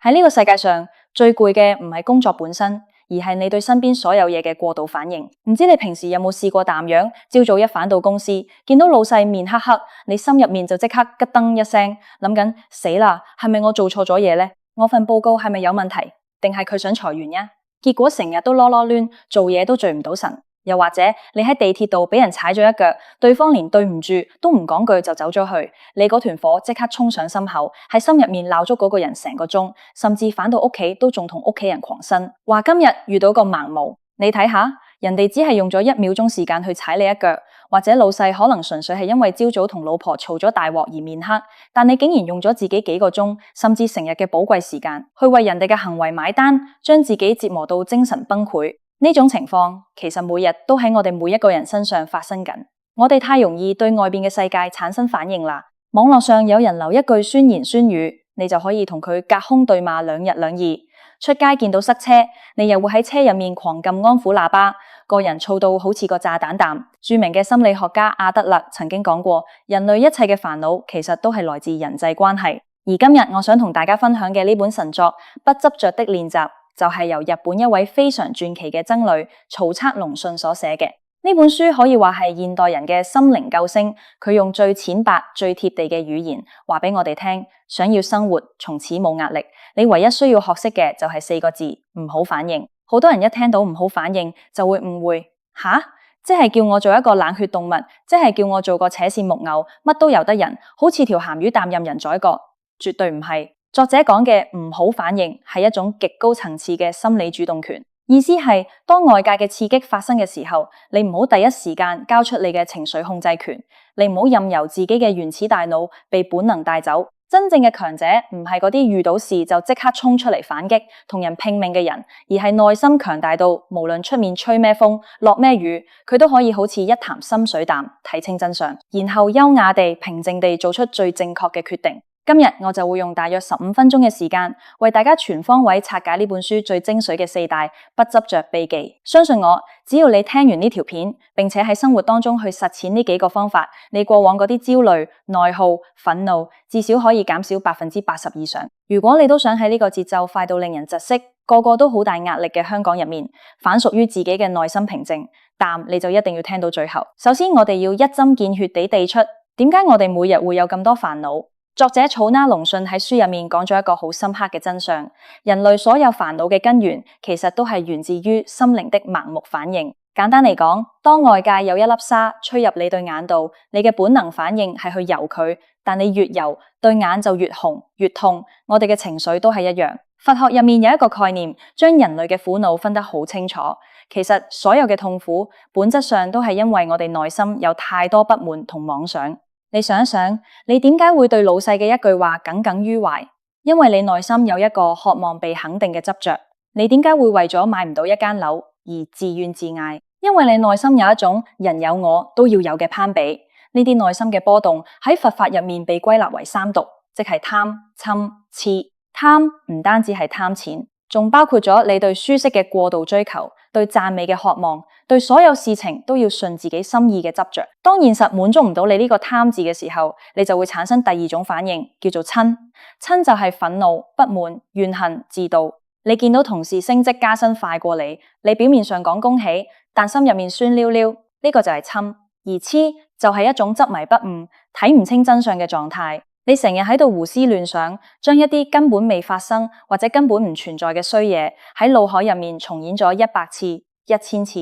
喺呢個世界上最攰嘅唔係工作本身，而係你對身邊所有嘢嘅過度反應。唔知你平時有冇試過淡樣？朝早一返到公司，見到老細面黑黑，你心入面就即刻吉噔一聲，諗緊死啦，係咪我做錯咗嘢呢？我份報告係咪有問題？定係佢想裁員呀？結果成日都囉囉攣，做嘢都聚唔到神。又或者你喺地鐵度俾人踩咗一腳，對方連對唔住都唔講句就走咗去，你嗰團火即刻衝上心口，喺心入面鬧足嗰個人成個鐘，甚至返到屋企都仲同屋企人狂呻，話今日遇到個盲毛。你睇下，人哋只係用咗1秒鐘時間去踩你一腳，或者老細可能純粹係因為朝早同老婆嘈咗大鑊而面黑，但你竟然用咗自己幾個鐘，甚至成日嘅寶貴時間去為人哋嘅行為買單，將自己折磨到精神崩潰。呢種情況其實每日都喺我哋每一個人身上發生緊。我哋太容易對外邊嘅世界產生反應啦。網絡上有人留一句酸言酸語，你就可以同佢隔空對罵2日2夜。出街見到塞車，你又會喺車入面狂撳安撫喇叭，個人燥到好似個炸彈彈。著名嘅心理學家阿德勒曾經講過，人類一切嘅煩惱其實都係來自人際關係。而今日我想同大家分享嘅呢本神作《不執着的練習》，就係由日本一位非常傳奇嘅僧侶曹策隆信所寫嘅。呢本書可以話係現代人嘅心靈救星，佢用最淺白、最貼地嘅語言話俾我哋聽，想要生活從此冇壓力，你唯一需要學識嘅就係4個字：唔好反應。好多人一聽到唔好反應就會誤會，吓？即係叫我做一個冷血動物，即係叫我做個扯線木偶，乜都由得人，好似條鹹魚擔任人宰割。絕對唔係。作者講嘅唔好反應係一種極高層次嘅心理主動權，意思係當外界嘅刺激發生嘅時候，你唔好第一時間交出你嘅情緒控制權，你唔好任由自己嘅原始大腦被本能帶走。真正嘅強者唔係嗰啲遇到事就即刻衝出嚟反擊，同人拼命嘅人，而係內心強大到無論出面吹咩風、落咩雨，佢都可以好似一潭深水淡睇清真相，然後優雅地、平靜地做出最正確嘅決定。今日我就會用大約15分鐘嘅時間，為大家全方位拆解呢本書最精髓嘅4大不執着秘技。相信我，只要你聽完呢條片，並且喺生活當中去實踐呢幾個方法，你過往嗰啲焦慮、內耗、憤怒，至少可以減少80%以上。如果你都想喺呢個節奏快到令人窒息、個個都好大壓力嘅香港入面，反屬於自己嘅內心平靜，但你就一定要聽到最後。首先，我哋要一針見血地地出，點解我哋每日會有咁多煩惱？作者曹策隆信喺書入面講咗一個好深刻嘅真相，人類所有煩惱嘅根源其實都係源自於心靈的盲目反應。簡單嚟講，當外界有一粒沙吹入你對眼度，你嘅本能反應係去游佢，但你越游，對眼就越紅越痛。我哋嘅情緒都係一樣。佛學入面有一個概念，將人類嘅苦惱分得好清楚。其實所有嘅痛苦本質上都係因為我哋內心有太多不滿同妄想。你想一想，你點解會對老細嘅一句話耿耿於懷？因為你內心有一個渴望被肯定嘅執着。你點解會為咗買唔到一間樓而自怨自艾？因為你內心有一種人有我都要有嘅攀比。呢啲內心嘅波動喺佛法入面被歸納為3毒，即係貪、嗔、癡。貪唔單止係貪錢，仲包括咗你對舒適嘅過度追求，對讚美嘅渴望，對所有事情都要順自己心意嘅執着。當現實滿足唔到你呢個貪字嘅時候，你就會產生第2種反應，叫做嗔。嗔就係憤怒、不滿、怨恨、嫉妒。你見到同事升職加薪快過你，你表面上講恭喜，但心入面酸溜溜，呢個就係嗔。而癡就係一種執迷不悟、睇唔清真相嘅狀態。你成日喺度胡思亂想，將一啲根本未發生或者根本唔存在嘅衰嘢喺腦海入面重演咗100次、1000次，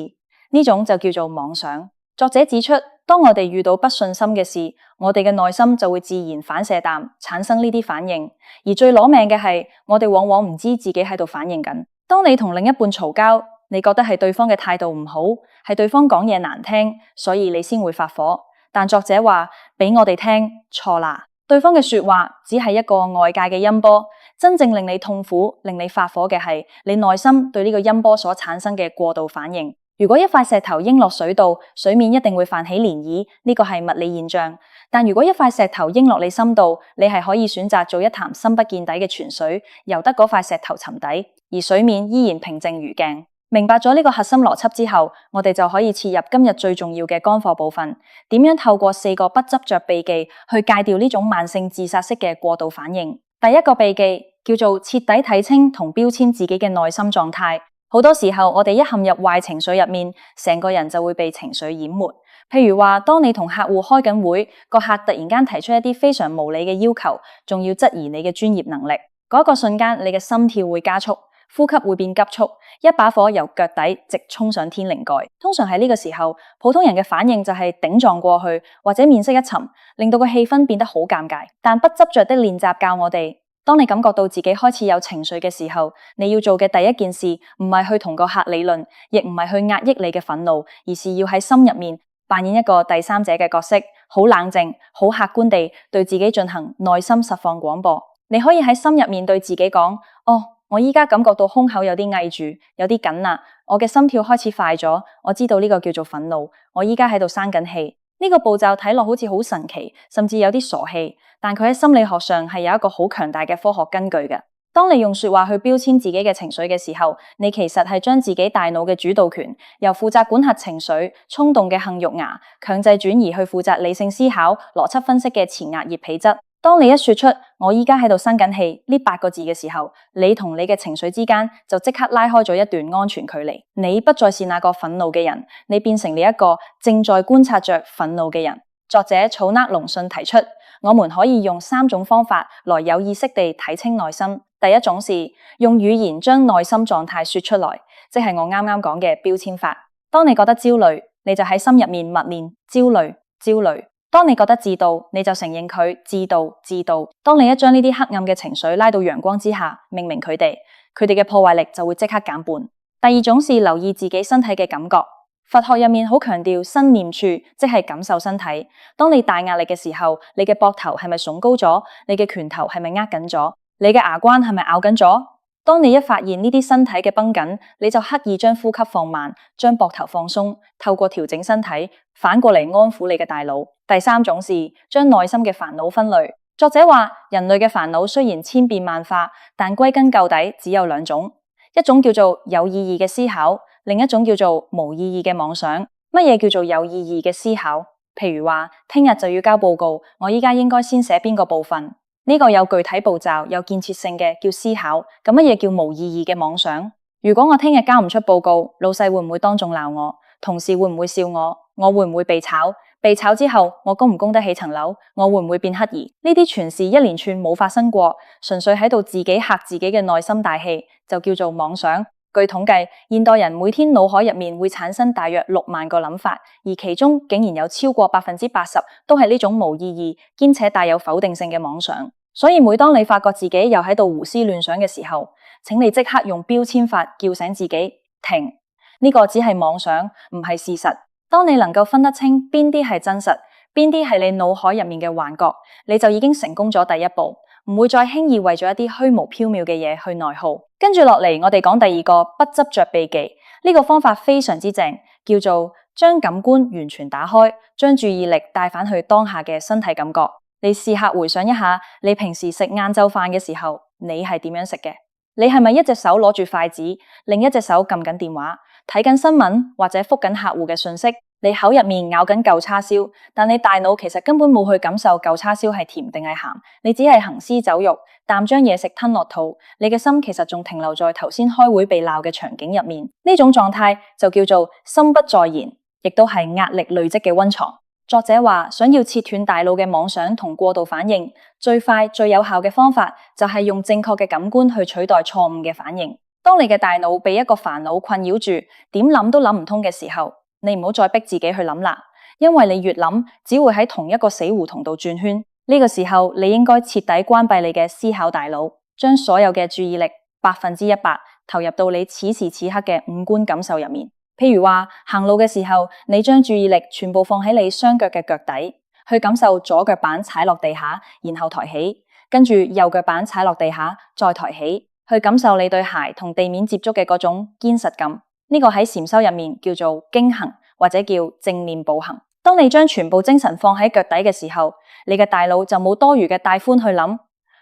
呢種就叫做妄想。作者指出，當我哋遇到不順心嘅事，我哋嘅內心就會自然反射彈產生呢啲反應。而最攞命嘅係，我哋往往唔知自己喺度反應緊。當你同另一半嘈交，你覺得係對方嘅態度唔好，係對方講嘢難聽，所以你先會發火。但作者話俾我哋聽，錯啦。對方嘅說話只係一個外界嘅音波，真正令你痛苦、令你發火嘅係你內心對呢個音波所產生嘅過度反應。如果一塊石頭扔落水度，水面一定會泛起漣漪，呢個係物理現象。但如果一塊石頭扔落你心度，你係可以選擇做一潭深不見底嘅泉水，由得嗰塊石頭沉底，而水面依然平靜如鏡。明白咗呢個核心邏輯之後，我哋就可以切入今日最重要嘅乾貨部分，點樣透過4個不執着秘技去戒掉呢種慢性自殺式嘅過度反應。第1個秘技，叫做徹底睇清同標籤自己嘅內心狀態。好多時候我哋一陷入壞情緒入面，成個人就會被情緒淹沒。譬如話，當你同客戶開緊會，個客突然間提出一啲非常無理嘅要求，仲要質疑你嘅專業能力，嗰個瞬間你嘅心跳會加速，呼吸會變急促，一把火由腳底直衝上天靈蓋。通常喺呢個時候，普通人嘅反應就係頂撞過去，或者面色一沉，令到個氣氛變得好尷尬。但不執着的練習教我哋，當你感覺到自己開始有情緒嘅時候，你要做嘅第一件事唔係去同個客理論，亦唔係去壓抑你嘅憤怒，而是要喺心入面扮演一個第三者嘅角色，好冷靜、好客觀地對自己進行內心實況廣播。你可以喺心入面對自己講：哦，我依家感覺到胸口有啲翳住，有啲緊啦，我嘅心跳開始快咗，我知道呢個叫做憤怒，我依家喺度生緊氣。呢個步驟睇落好似好神奇，甚至有啲傻氣，但佢喺心理學上係有一個好強大嘅科學根據嘅。當你用說話去標籤自己嘅情緒嘅時候，你其實係將自己大腦嘅主導權由負責管轄情緒、衝動嘅杏肉芽，強制轉移去負責理性思考、邏輯分析嘅前額葉皮質。當你一說出我依家喺度生緊氣呢8個字嘅時候，你同你嘅情緒之間就即刻拉開咗一段安全距離。你不再是那個憤怒嘅人，你變成了一個正在觀察着憤怒嘅人。作者草厄隆遜提出，我們可以用3種方法來有意識地睇清內心。第一種是用語言將內心狀態說出來，即係我啱啱講嘅標籤法。當你覺得焦慮，你就喺心入面默念焦慮、焦慮。當你覺得自妒，你就承認佢自妒、自妒。當你一將呢啲黑暗嘅情緒拉到陽光之下，命名佢哋嘅破壞力就會即刻減半。第二種是留意自己身體嘅感覺。佛學入面好強調身念處，即係感受身體。當你大壓力嘅時候，你嘅膊頭係咪聳高咗？你嘅拳頭係咪握緊咗？你嘅牙關係咪咬緊咗？當你一發現呢啲身體嘅繃緊，你就刻意將呼吸放慢，將膊頭放鬆，透過調整身體，反過嚟安撫你嘅大腦。第三種是將內心嘅煩惱分類。作者話，人類嘅煩惱雖然千變萬化，但歸根究底只有2種，一種叫做有意義嘅思考，另一種叫做無意義嘅妄想。乜嘢叫做有意義嘅思考？譬如話，聽日就要交報告，我依家應該先寫邊個部分？呢個有具體步驟、有建設性嘅叫思考。咁乜嘢叫無意義嘅妄想？如果我聽日交唔出報告，老細會唔會當眾鬧我？同事會唔會笑我？我會唔會被炒？被炒之後，我供唔供得起層樓？我會唔會變乞兒？呢啲全是一連串冇發生過，純粹喺度自己嚇自己嘅內心大戲，就叫做妄想。據統計，現代人每天腦海入面會產生大約6萬個諗法，而其中竟然有超過80%都係呢種無意義兼且帶有否定性嘅妄想。所以每當你發覺自己又喺度胡思亂想嘅時候，請你即刻用標籤法叫醒自己，停！呢個只係妄想，唔係事實。當你能夠分得清邊啲係真實，邊啲係你腦海入面嘅幻覺，你就已經成功咗第一步，唔會再輕易為咗一啲虛無縹緲嘅嘢去內耗。跟住落嚟，我哋講第2個不執着秘技。呢個方法非常之正，叫做將感官完全打開，將注意力帶返去當下嘅身體感覺。你試下回想一下，你平時食晏晝飯嘅時候，你係點樣食嘅？你係咪一隻手攞住筷子，另一隻手撳緊電話，睇緊新聞或者覆緊客戶嘅訊息？你口入面咬緊舊叉燒，但你大腦其實根本冇去感受舊叉燒係甜定係鹹，你只係行屍走肉，啖將嘢食吞落肚。你嘅心其實仲停留在頭先開會被鬧嘅場景入面。呢種狀態就叫做心不在焉，亦都係壓力累積嘅溫床。作者話，想要切斷大腦嘅妄想同過度反應，最快最有效嘅方法就係用正確嘅感官去取代錯誤嘅反應。當你嘅大腦被一個煩惱困擾住，點諗都諗唔通嘅時候，你唔好再逼自己去諗啦，因為你越諗，只會喺同一個死胡同度轉圈。呢個時候，你應該徹底關閉你嘅思考大腦，將所有嘅注意力100%投入到你此時此刻嘅五官感受入面。譬如話，行路嘅時候，你將注意力全部放喺你雙腳嘅腳底，去感受左腳板踩落地下，然後抬起，跟住右腳板踩落地下，再抬起，去感受你對鞋同地面接觸嘅嗰種堅實感。呢個喺禪修入面叫做經行，或者叫正念步行。當你將全部精神放喺腳底嘅時候，你嘅大腦就冇多餘嘅帶寬去諗，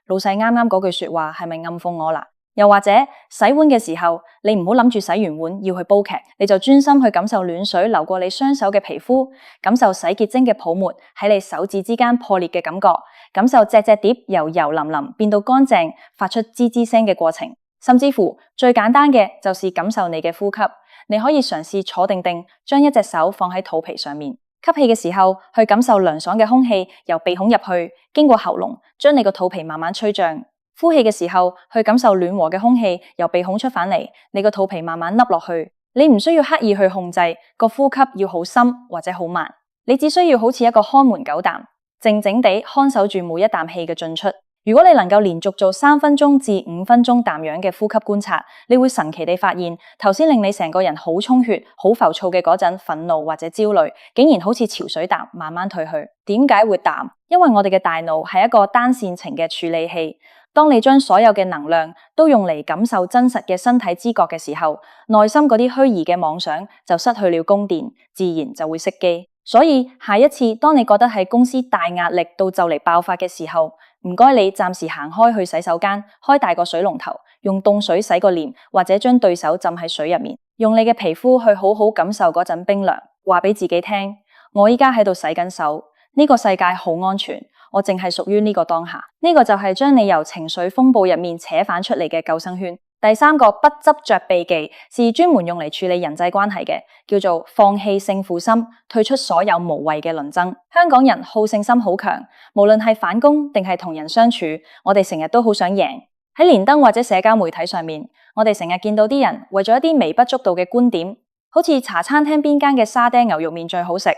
老細啱啱嗰句說話係咪暗諷我啦？又或者洗碗嘅時候，你唔好諗住洗完碗要去煲劇，你就專心去感受暖水流過你雙手嘅皮膚，感受洗潔精嘅泡沫喺你手指之間破裂嘅感覺，感受隻碟由油淋淋變到乾淨，發出吱吱聲嘅過程。甚至乎最簡單嘅就是感受你嘅呼吸，你可以嘗試坐定定，將一隻手放喺肚皮上面，吸氣嘅時候去感受涼爽嘅空氣由鼻孔入去，經過喉嚨將你個肚皮慢慢吹脹。呼氣嘅時候，去感受暖和嘅空氣由鼻孔出返嚟，你個肚皮慢慢凹落去。你唔需要刻意去控制個呼吸要好深或者好慢，你只需要好似一個看門狗膽，靜靜地看守住每一啖氣嘅進出。如果你能夠連續做3分鐘至5分鐘咁樣嘅呼吸觀察，你會神奇地發現，頭先令你成個人好充血、好浮躁嘅嗰陣憤怒或者焦慮，竟然好似潮水淡慢慢退去。點解會淡？因為我哋嘅大腦係一個單線程嘅處理器。當你將所有嘅能量都用嚟感受真實嘅身體知覺嘅時候，內心嗰啲虛擬嘅妄想就失去了供電，自然就會熄機。所以下一次當你覺得喺公司大壓力到就嚟爆發嘅時候，唔該你暫時行開去洗手間，開大個水龍頭，用凍水洗個臉，或者將對手浸喺水入面，用你嘅皮膚去好好感受嗰陣冰涼，話俾自己聽，我依家喺度洗緊手，呢個世界好安全。我淨係屬於呢個當下，呢個就係將你由情緒風暴入面扯返出嚟嘅救生圈。第3個不執着秘技是專門用嚟處理人際關係嘅，叫做放棄勝負心，退出所有無謂嘅論爭。香港人好勝心好強，無論係返工定係同人相處，我哋成日都好想贏。喺連登或者社交媒體上面，我哋成日見到啲人為咗一啲微不足道嘅觀點，好似茶餐廳邊間嘅沙爹牛肉麵最好食，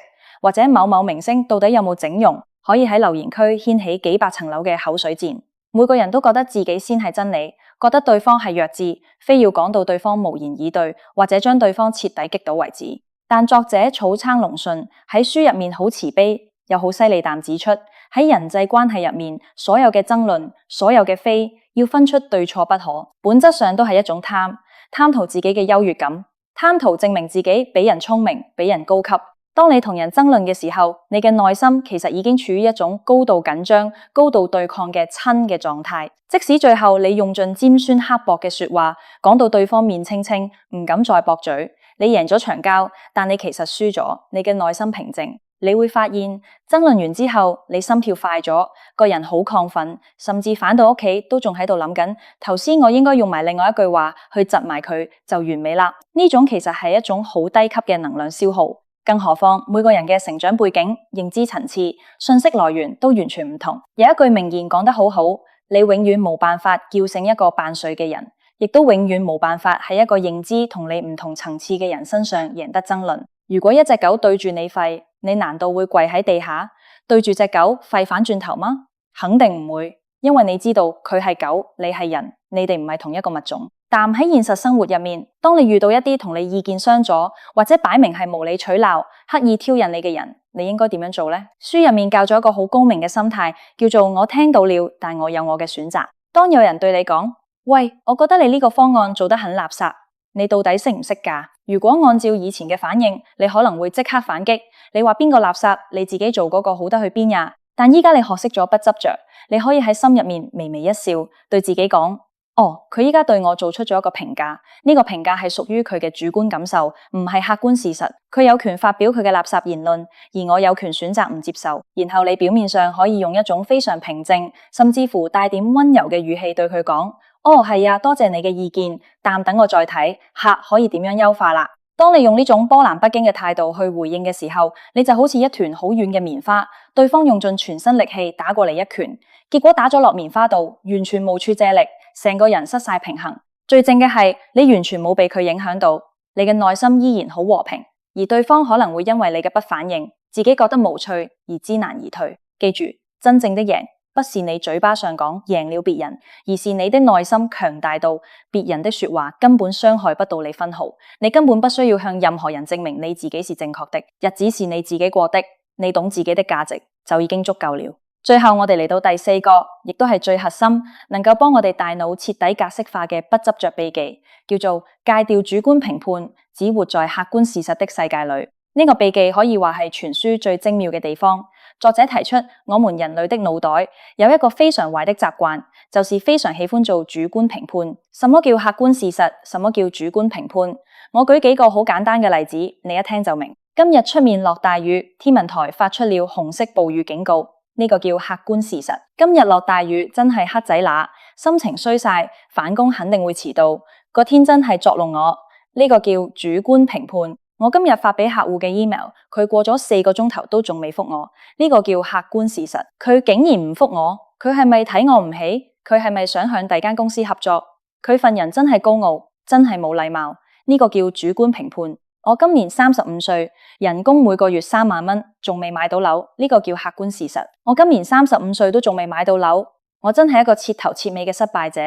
或者某某明星到底有冇整容，可以喺留言區掀起幾百層樓嘅口水戰。每個人都覺得自己先係真理，覺得對方係弱智，非要講到對方無言以對，或者將對方徹底擊倒為止。但作者草撐龍順喺書入面好慈悲又好犀利啖指出，喺人際關係入面，所有嘅爭論，所有嘅非，要分出對錯不可，本質上都係一種貪圖自己嘅優越感，貪圖證明自己比人聰明，比人高級。當你同人爭論嘅時候，你嘅內心其實已經處於一種高度緊張、高度對抗嘅親嘅狀態。即使最後你用盡尖酸刻薄嘅說話，講到對方面青青，唔敢再駁嘴，你贏咗場交，但你其實輸咗。你嘅內心平靜，你會發現爭論完之後，你心跳快咗，個人好亢奮，甚至返到屋企都仲喺度諗緊，頭先我應該用埋另外一句話去窒埋佢就完美啦。呢種其實係一種好低級嘅能量消耗。更何況每個人嘅成長背景、認知層次、信息來源都完全唔同。有一句名言講得好好，你永遠冇辦法叫醒一個半睡嘅人，亦都永遠冇辦法喺一個認知同你唔同層次嘅人身上贏得爭論。如果一隻狗對住你吠，你難道會跪喺地下對住隻狗吠反轉頭嗎？肯定唔會，因為你知道佢係狗，你係人，你哋唔係同一個物種。但喺現實生活入面，當你遇到一啲同你意見相左，或者擺明係無理取鬧、刻意挑釁你嘅人，你應該點樣做呢？書入面教咗一個好高明嘅心態，叫做我聽到了，但我有我嘅選擇。當有人對你講，喂，我覺得你呢個方案做得很垃圾，你到底識唔識㗎？如果按照以前嘅反應，你可能會即刻反擊，你話邊個垃圾，你自己做嗰個好得去邊呀？但依家你學識咗不執着，你可以喺心入面微微一笑，對自己講，哦，佢依家對我做出咗一個評價，呢個評價係屬於佢嘅主觀感受，唔係客觀事實。佢有權發表佢嘅垃圾言論，而我有權選擇唔接受。然後你表面上可以用一種非常平靜，甚至乎帶點溫柔嘅語氣對佢講，哦，係啊，多謝你嘅意見，但等我再睇下可以點樣優化啦。當你用呢種波瀾不驚嘅態度去回應嘅時候，你就好似一團好軟嘅棉花，對方用盡全身力氣打過嚟一拳，結果打咗落棉花度，完全無處借力。成個人失晒平衡，最正嘅係你完全冇被佢影響到，你嘅內心依然好和平，而對方可能會因為你嘅不反應，自己覺得無趣而知難而退。記住，真正的贏不是你嘴巴上講贏了別人，而是你的內心強大到別人的說話根本傷害不到你分毫，你根本不需要向任何人證明你自己是正確的，日子是你自己過的，你懂自己的價值就已經足夠了。最後我哋嚟到第4個，亦都係最核心，能夠幫我哋大腦徹底格式化嘅不執着秘技，叫做戒掉主觀評判，只活在客觀事實的世界裏。呢個秘技可以話係全書最精妙嘅地方。作者提出，我們人類的腦袋有一個非常壞的習慣，就是非常喜歡做主觀評判。什麼叫客觀事實？什麼叫主觀評判？我舉幾個好簡單嘅例子，你一聽就明。今日出面落大雨，天文台發出了紅色暴雨警告，呢個叫客觀事實。今日落大雨，真係黑仔乸，心情衰晒，返工肯定會遲到。個天真係作弄我，呢個叫主觀評判。我今日發俾客戶嘅 email，佢過咗4個鐘頭都仲未覆我，呢個叫客觀事實。佢竟然唔覆我，佢係咪睇我唔起？佢係咪想向第間公司合作？佢份人真係高傲，真係冇禮貌，呢個叫主觀評判。我今年35歲，人工每個月3萬蚊，仲未買到樓，呢個叫客觀事實。我今年35歲都仲未買到樓，我真係一個徹頭徹尾嘅失敗者，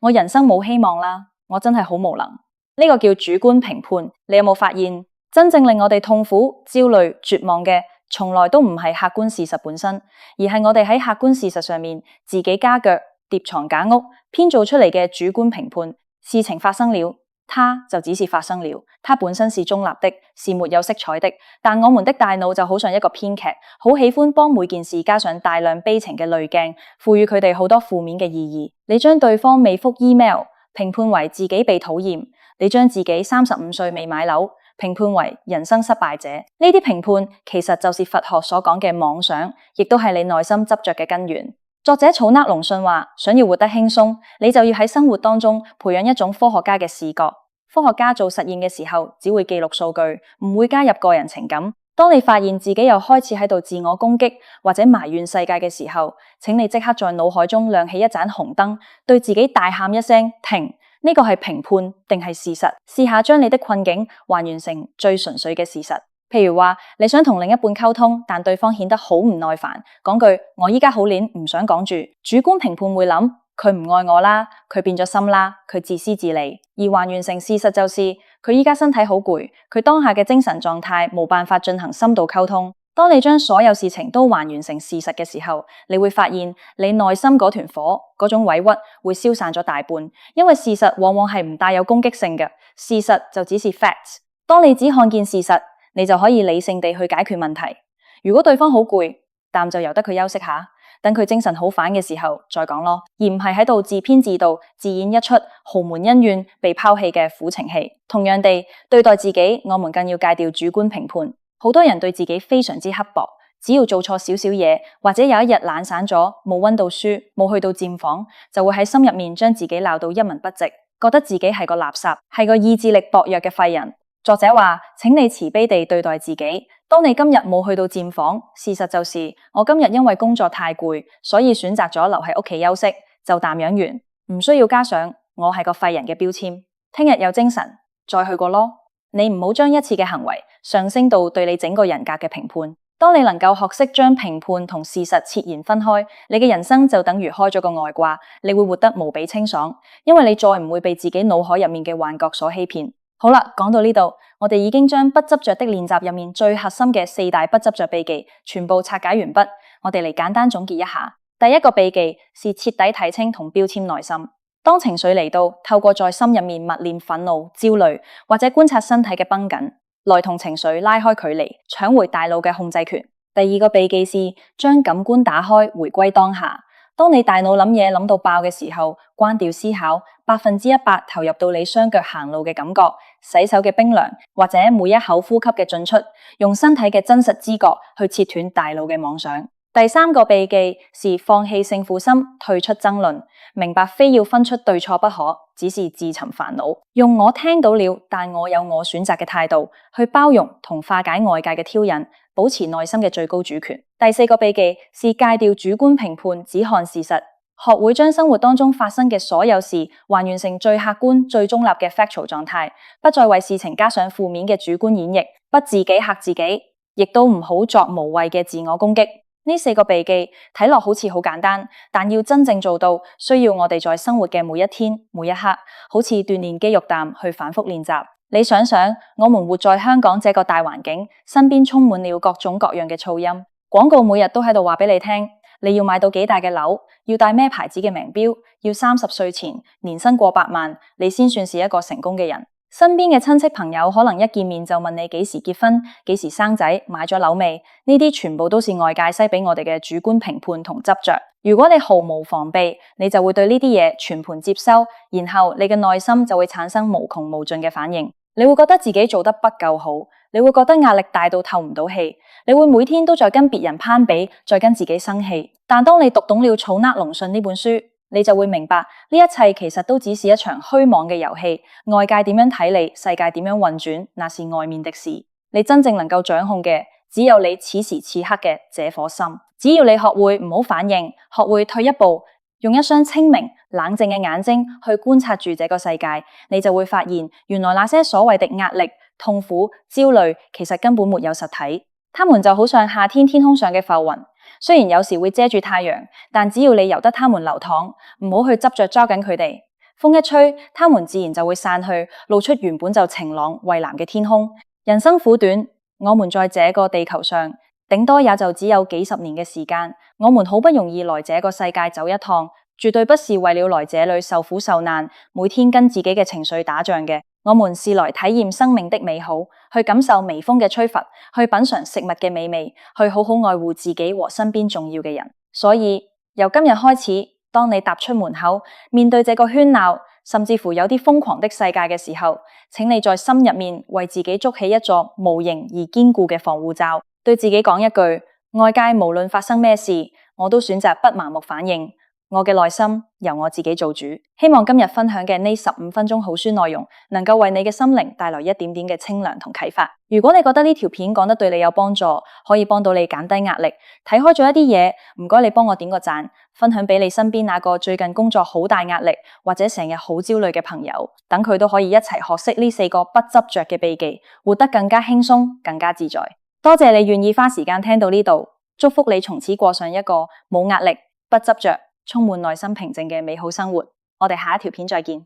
我人生冇希望啦，我真係好無能，呢個叫主觀評判。你有冇發現？真正令我哋痛苦、焦慮、絕望嘅，從來都唔係客觀事實本身，而係我哋喺客觀事實上面自己加腳、疊床架屋，編造出嚟嘅主觀評判。事情發生了，它就只是發生了，它本身是中立的，是沒有色彩的。但我們的大腦就好像一個編劇，好喜歡幫每件事加上大量悲情嘅濾鏡，賦予佢哋好多負面嘅意義。你將對方未覆 email 評判為自己被討厭，你將自己35歲未買樓評判為人生失敗者，呢啲評判其實就是佛學所講嘅妄想，亦都係你內心執着嘅根源。作者草薙龍信話，想要活得輕鬆，你就要喺生活當中培養一種科學家嘅視覺。科學家做實驗嘅時候，只會記錄數據，唔會加入個人情感。當你發現自己又開始喺度自我攻擊或者埋怨世界嘅時候，請你即刻在腦海中亮起一盞紅燈，對自己大喊一聲停。呢個係評判定係事實？試下將你的困境還原成最純粹嘅事實。譬如話，你想同另一半溝通，但對方顯得好唔耐煩，講句我依家好攰，唔想講住。主觀評判會諗佢唔愛我啦，佢變咗心啦，佢自私自利。而還原成事實就是佢依家身體好攰，佢當下嘅精神狀態冇辦法進行深度溝通。當你將所有事情都還原成事實嘅時候，你會發現你內心嗰團火、嗰種委屈會消散咗大半，因為事實往往係唔帶有攻擊性嘅，事實就只是 facts。當你只看見事實，你就可以理性地去解決問題。如果對方好攰，但就由得佢休息下，等佢精神好返嘅時候再講咯，而唔係喺度自編自導、自演一出豪門恩怨被拋棄嘅苦情戲。同樣地，對待自己，我們更要戒掉主觀評判。好多人對自己非常之刻薄，只要做錯少少嘢，或者有一日懶散咗，冇溫到書，冇去到佔房，就會喺心入面將自己鬧到一文不值，覺得自己係個垃圾，係個意志力薄弱嘅廢人。作者話，請你慈悲地對待自己。當你今日冇去到佔房，事實就是我今日因為工作太攰，所以選擇咗留喺屋企休息，就淡養完，唔需要加上我係個廢人嘅標籤。聽日有精神再去過咯。你唔好將一次嘅行為上升到對你整個人格嘅評判。當你能夠學識將評判同事實切然分開，你嘅人生就等於開咗個外掛，你會活得無比清爽，因為你再唔會被自己腦海入面嘅幻覺所欺騙。好啦，講到呢度，我哋已經將不執着的練習入面最核心嘅4大不執着秘技全部拆解完畢。我哋嚟簡單總結一下。第一個秘技是徹底睇清同標籤內心。當情緒嚟到，透過在心入面默念憤怒、焦慮，或者觀察身體嘅繃緊，來同情緒拉開距離，搶回大腦嘅控制權。第二個秘技是將感官打開，回歸當下。當你大腦諗嘢諗到爆嘅時候，關掉思考，100%投入到你雙腳行路嘅感覺，洗手嘅冰涼，或者每一口呼吸嘅進出，用身體嘅真實知覺去切斷大腦嘅妄想。第三個秘技是放棄勝負心，退出爭論，明白非要分出對錯不可，只是自尋煩惱。用我聽到了，但我有我選擇嘅態度去包容同化解外界嘅挑釁，保持內心嘅最高主權。第四個秘技是戒掉主觀評判，只看事實，學會將生活當中發生嘅所有事還原成最客觀、最中立嘅 factual 狀態，不再為事情加上負面嘅主觀演繹，不自己嚇自己，亦都唔好作無謂嘅自我攻擊。呢4個秘技睇落好似好簡單，但要真正做到，需要我哋在生活嘅每一天每一刻，好似鍛煉肌肉啖去反覆練習。你想想，我們活在香港這個大環境，身邊充滿了各種各樣嘅噪音，廣告每日都喺度話俾你聽，你要買到幾大嘅樓，要戴咩牌子嘅名錶，要30歲前年薪過100萬，你先算是一個成功嘅人。身邊嘅親戚朋友可能一見面就問你幾時結婚、幾時生仔、買咗樓未，呢啲全部都是外界篩俾我哋嘅主觀評判同執着。如果你毫無防備，你就會對呢啲嘢全盤接收，然後你嘅內心就會產生無窮無盡嘅反應。你會覺得自己做得不夠好，你會覺得壓力大到透唔到氣，你會每天都在跟別人攀比，再跟自己生氣。但當你讀懂了《草軛龍信》呢本書，你就會明白呢一切其實都只是一場虛妄嘅遊戲。外界點樣睇你，世界點樣運轉，那是外面的事。你真正能夠掌控嘅，只有你此時此刻嘅這顆心。只要你學會唔好反應，學會退一步，用一雙清明冷靜嘅眼睛去觀察住這個世界，你就會發現，原來那些所謂的壓力、痛苦、焦慮，其實根本沒有實體。它們就好像夏天天空上嘅浮雲。雖然有時會遮住太陽，但只要你由得它們流淌，唔好去執着抓緊佢哋，風一吹，它們自然就會散去，露出原本就晴朗蔚藍嘅天空。人生苦短，我們在這個地球上，頂多也就只有幾十年嘅時間。我們好不容易來這個世界走一趟，絕對不是為了來這裏受苦受難，每天跟自己嘅情緒打仗嘅。我們是來體驗生命的美好，去感受微風嘅吹拂，去品嘗食物嘅美味，去好好愛護自己和身邊重要嘅人。所以由今日開始，當你踏出門口，面對這個喧鬧，甚至乎有啲瘋狂的世界嘅時候，請你在心入面為自己築起一座無形而堅固嘅防護罩，對自己講一句：外界無論發生咩事，我都選擇不盲目反應。我嘅內心由我自己做主。希望今日分享嘅呢15分鐘好書內容，能夠為你嘅心靈帶來一點點嘅清涼同啟發。如果你覺得呢條片講得對你有幫助，可以幫到你減低壓力，睇開咗一啲嘢，唔該你幫我點個讚，分享俾你身邊那個最近工作好大壓力或者成日好焦慮嘅朋友，等佢都可以一齊學識呢4個不執着嘅秘技，活得更加輕鬆，更加自在。多謝你願意花時間聽到呢度，祝福你從此過上一個冇壓力、不執着、充滿內心平靜嘅美好生活。我哋下一條片再見。